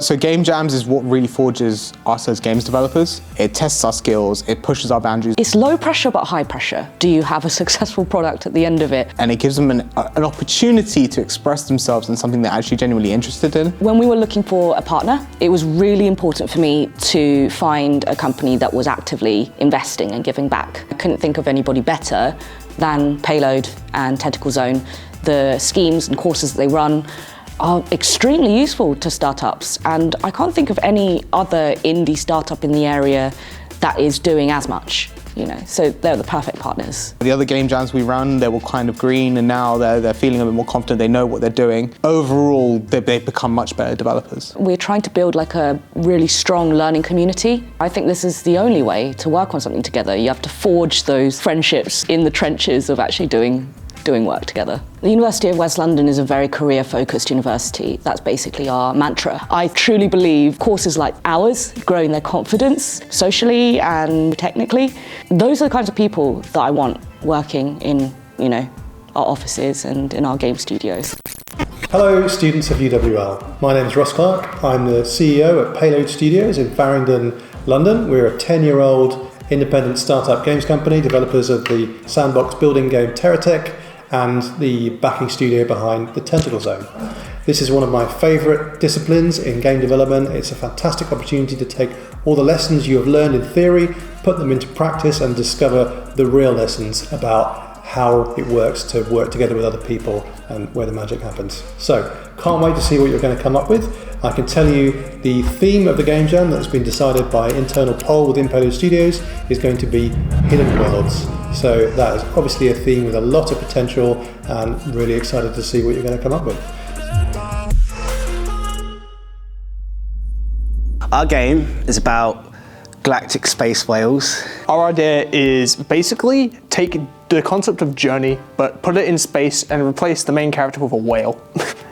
So Game Jams is what really forges us as games developers. It tests our skills, it pushes our boundaries. It's low pressure but high pressure. Do you have a successful product at the end of it? And it gives them an opportunity to express themselves in something they're actually genuinely interested in. When we were looking for a partner, it was really important for me to find a company that was actively investing and giving back. I couldn't think of anybody better than Payload and Tentacle Zone. The schemes and courses that they run are extremely useful to startups, and I can't think of any other indie startup in the area that is doing as much, so they're the perfect partners. The other game jams we run, they were kind of green, and now they're feeling a bit more confident, they know what they're doing. Overall, they've become much better developers. We're trying to build like a really strong learning community. I think this is the only way to work on something together. You have to forge those friendships in the trenches of actually doing work together. The University of West London is a very career-focused university. That's basically our mantra. I truly believe courses like ours, growing their confidence socially and technically, those are the kinds of people that I want working in, our offices and in our game studios. Hello students of UWL. My name is Ross Clark. I'm the CEO at Payload Studios in Farringdon, London. We're a 10-year-old independent startup games company, developers of the sandbox building game TerraTech, and the backing studio behind the Tentacle Zone. This is one of my favourite disciplines in game development. It's a fantastic opportunity to take all the lessons you have learned in theory, put them into practice and discover the real lessons about how it works to work together with other people and where the magic happens. So, can't wait to see what you're going to come up with. I can tell you the theme of the Game Jam that's been decided by internal poll within Payload Studios is going to be Hidden Worlds. So that is obviously a theme with a lot of potential, and really excited to see what you're going to come up with. Our game is about galactic space whales. Our idea is basically take the concept of journey, but put it in space and replace the main character with a whale.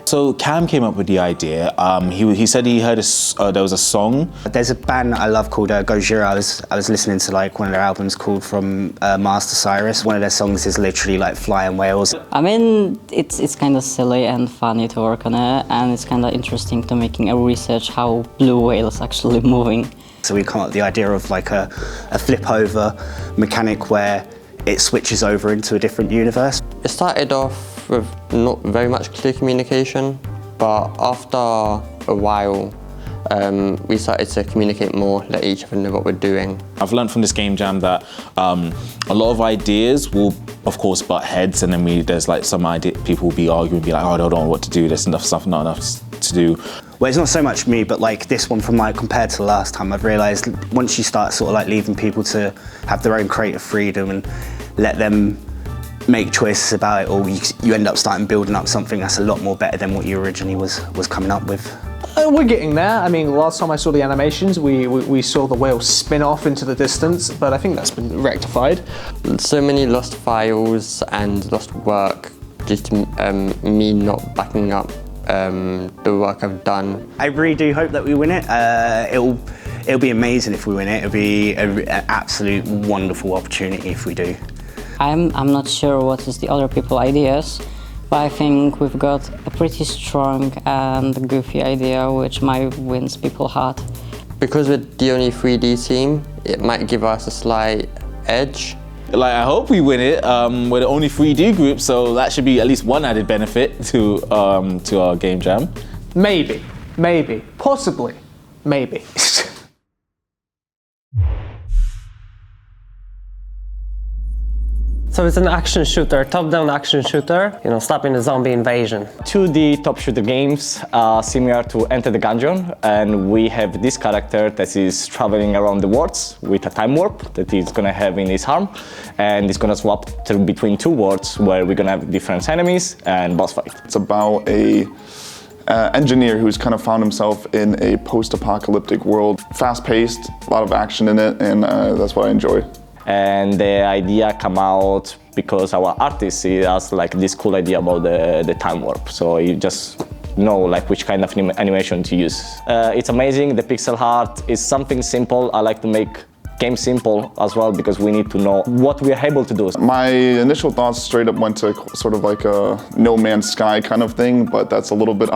So Cam came up with the idea. He said he heard there was a song. There's a band that I love called Gojira. I was listening to one of their albums called From Mars to Cyrus. One of their songs is literally like flying whales. I mean, it's kind of silly and funny to work on it, and it's kind of interesting to making a research how blue whales actually moving. So we come up with the idea of like a flip over mechanic where it switches over into a different universe. It started off with not very much clear communication, but after a while we started to communicate more, let each other know what we're doing. I've learned from this game jam that a lot of ideas will, of course, butt heads, and then there's like some people will be arguing, be like, oh, I don't know what to do, there's enough stuff, not enough to do. Well, it's not so much me, but like this one from compared to the last time, I've realised once you start sort of like leaving people to have their own creative freedom and let them make choices about it, or you end up starting building up something that's a lot more better than what you originally was coming up with. We're getting there. I mean, last time I saw the animations, we saw the whale spin off into the distance, but I think that's been rectified. So many lost files and lost work, just me not backing up the work I've done. I really do hope that we win it. It'll be amazing if we win it. It'll be an absolute wonderful opportunity if we do. I'm not sure what is the other people's ideas, but I think we've got a pretty strong and goofy idea which might win people's heart. Because we're the only 3D team, it might give us a slight edge. Like, I hope we win it. We're the only 3D group, so that should be at least one added benefit to our game jam. Maybe, possibly, maybe. So it's an action shooter, top-down action shooter, stopping the zombie invasion. 2D top shooter games similar to Enter the Gungeon, and we have this character that is traveling around the worlds with a time warp that he's gonna have in his arm, and he's gonna swap between two worlds where we're gonna have different enemies and boss fight. It's about a engineer who's kind of found himself in a post-apocalyptic world. Fast-paced, a lot of action in it, and that's what I enjoy. And the idea came out because our artist has like this cool idea about the time warp. So you just know like which kind of animation to use. It's amazing. The pixel art is something simple. I like to make game simple as well because we need to know what we are able to do. My initial thoughts straight up went to sort of like a No Man's Sky kind of thing, but that's a little bit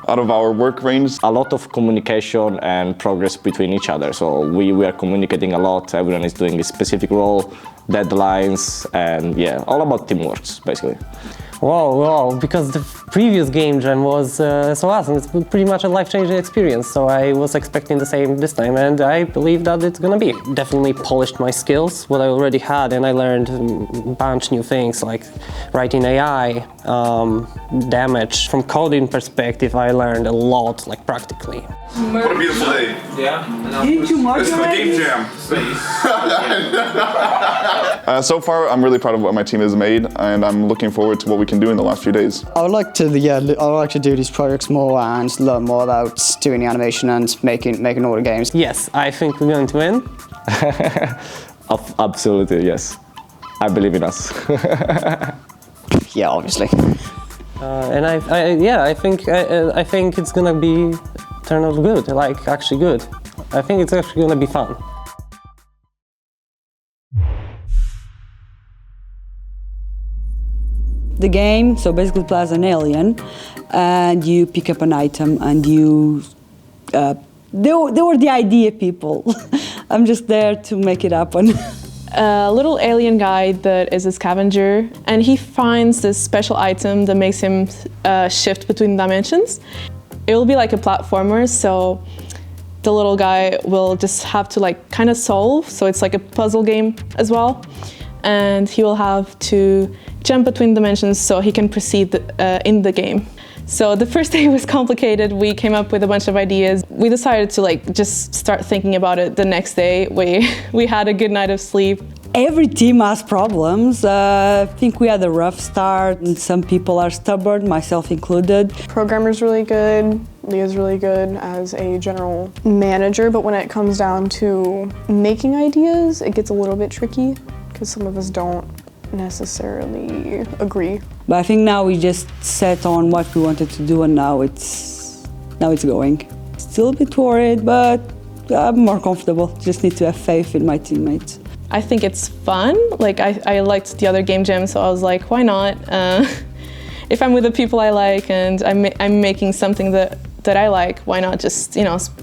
out of our work range. A lot of communication and progress between each other. So we are communicating a lot. Everyone is doing a specific role, deadlines, and yeah, all about teamwork, basically. Wow, because the previous game jam was so awesome. It's pretty much a life-changing experience, so I was expecting the same this time, and I believe that it's gonna be. Definitely polished my skills, what I already had, and I learned a bunch new things like writing AI, damage. From coding perspective, I learned a lot, like practically. What a beautiful day. Yeah. This is the game jam. So far, I'm really proud of what my team has made, and I'm looking forward to what we can do in the last few days. I would like to do these projects more and learn more about doing the animation and making all the games. Yes, I think we're going to win. Absolutely, yes. I believe in us. Yeah, obviously. And I think it's gonna be turn out good, like actually good. I think it's actually gonna be fun. The game, so basically play as an alien, and you pick up an item, and you. They were the idea people. I'm just there to make it happen. A little alien guy that is a scavenger, and he finds this special item that makes him shift between dimensions. It will be like a platformer, so the little guy will just have to like kind of solve, so it's like a puzzle game as well. And he will have to jump between dimensions so he can proceed in the game. So the first day was complicated. We came up with a bunch of ideas. We decided to like just start thinking about it the next day. We had a good night of sleep. Every team has problems. I think we had a rough start, and some people are stubborn, myself included. Programmer's really good. Leah's really good as a general manager, but when it comes down to making ideas, it gets a little bit tricky because some of us don't necessarily agree. But I think now we just set on what we wanted to do, and now it's going. Still a bit worried, but I'm more comfortable. Just need to have faith in my teammates. I think it's fun. Like I liked the other game jam, so I was like, why not? If I'm with the people I like and I'm making something that I like, why not just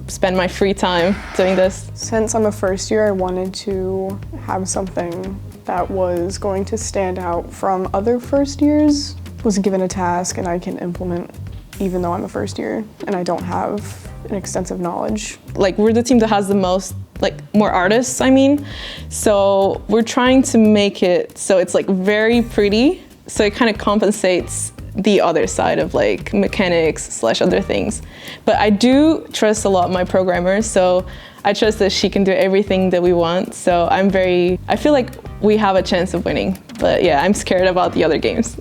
spend my free time doing this? Since I'm a first year, I wanted to have something that was going to stand out from other first years. Was given a task and I can implement even though I'm a first year and I don't have an extensive knowledge. Like we're the team that has the most, more artists, I mean. So we're trying to make it so it's very pretty, so it kind of compensates the other side of mechanics / other things. But I do trust a lot my programmer, so I trust that she can do everything that we want. So I feel like we have a chance of winning. But yeah, I'm scared about the other games.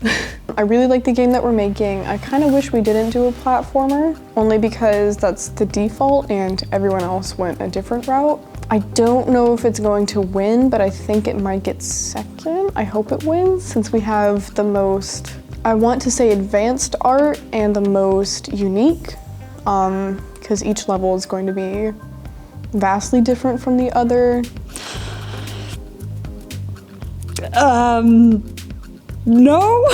I really like the game that we're making. I kind of wish we didn't do a platformer, only because that's the default and everyone else went a different route. I don't know if it's going to win, but I think it might get second. I hope it wins, since we have the most, I want to say advanced art and the most unique, because each level is going to be vastly different from the other. No.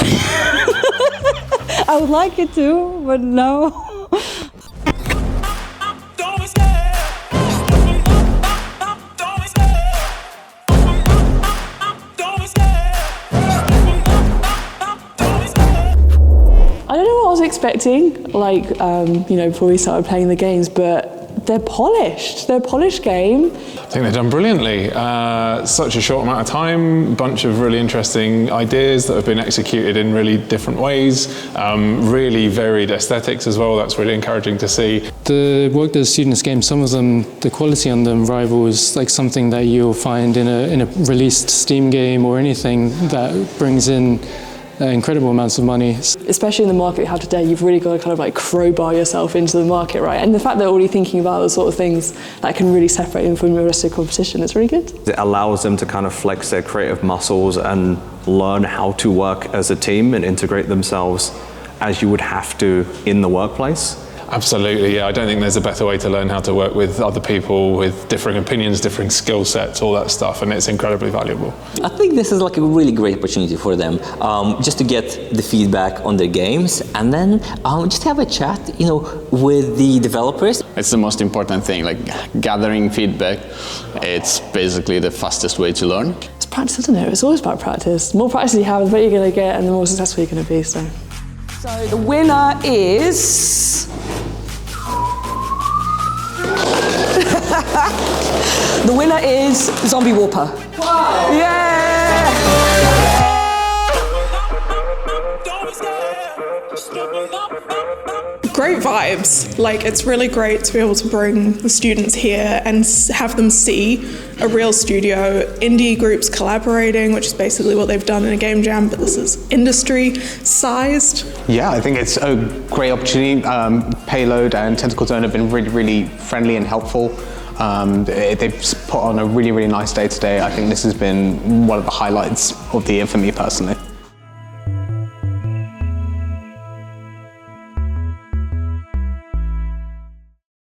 I would like it to, but no. I don't know what I was expecting, before we started playing the games, but they're polished. They're a polished game. I think they've done brilliantly. Such a short amount of time, bunch of really interesting ideas that have been executed in really different ways, really varied aesthetics as well. That's really encouraging to see. The work that the students game, some of them, the quality on them rivals something that you'll find in a released Steam game or anything that brings in incredible amounts of money. Especially in the market we have today, you've really got to crowbar yourself into the market, right? And the fact they're already thinking about the sort of things that can really separate them from the rest of the competition is really good. It allows them to kind of flex their creative muscles and learn how to work as a team and integrate themselves as you would have to in the workplace. Absolutely, yeah. I don't think there's a better way to learn how to work with other people with differing opinions, differing skill sets, all that stuff, and it's incredibly valuable. I think this is like a really great opportunity for them, just to get the feedback on their games, and then just have a chat, with the developers. It's the most important thing, like gathering feedback. It's basically the fastest way to learn. It's practice, isn't it? It's always about practice. The more practice you have, the better you're going to get, and the more successful you're going to be. So the winner is... The winner is Zombie Warper. Wow. Yeah! Great vibes. Like, it's really great to be able to bring the students here and have them see a real studio, indie groups collaborating, which is basically what they've done in a game jam, but this is industry-sized. Yeah, I think it's a great opportunity. Payload and Tentacle Zone have been really, really friendly and helpful. They've put on a really, really nice day today. I think this has been one of the highlights of the year for me personally.